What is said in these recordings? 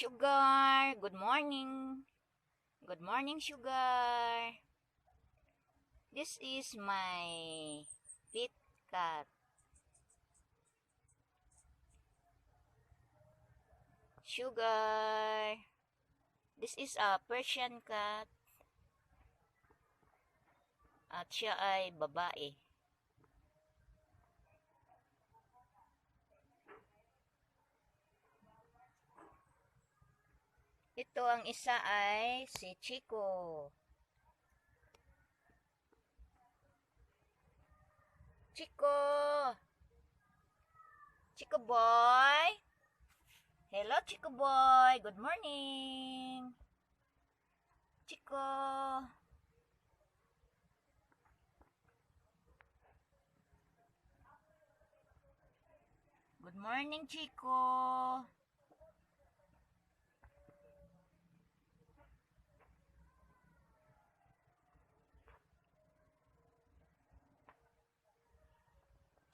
Sugar, good morning. Good morning, Sugar. This is my pet cat. Sugar. This is a Persian cat. At siya ay babae. Ito ang isa ay si Chico. Chico! Chico boy! Hello, Chico boy! Good morning! Chico! Good morning, Chico!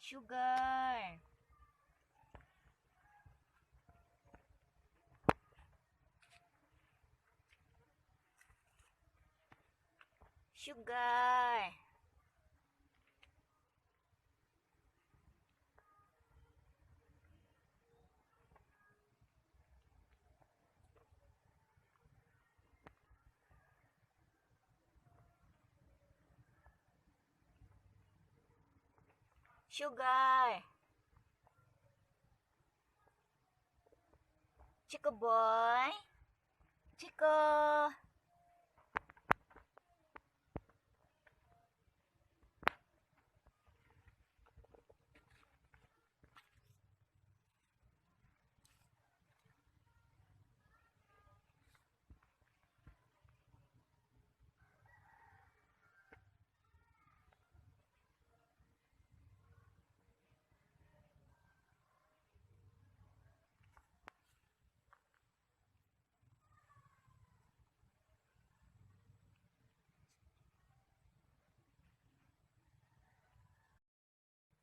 Sugar! Sugar! Sugar! Chico boy! Chico!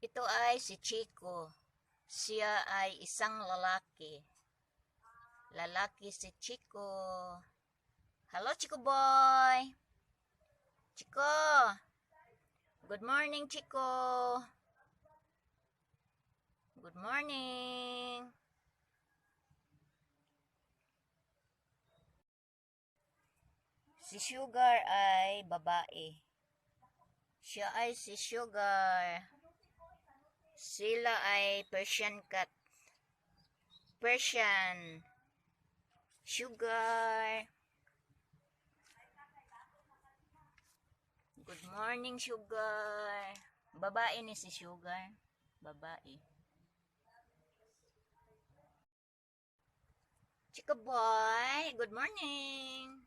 Ito ay si Chico. Siya ay isang lalaki. Lalaki si Chico. Hello, Chico boy. Chico. Good morning, Chico. Good morning. Si Sugar ay babae. Siya ay si Sugar. Sila ay Persian cat. Persian. Sugar. Good morning, Sugar. Babae ni si Sugar. Babae. Chico boy, good morning.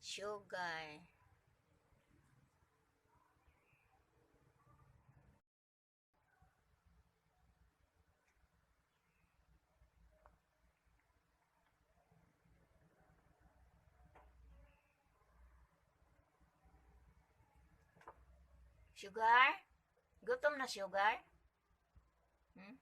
Sugar. Sugar? Gutom na, Sugar? Hmm?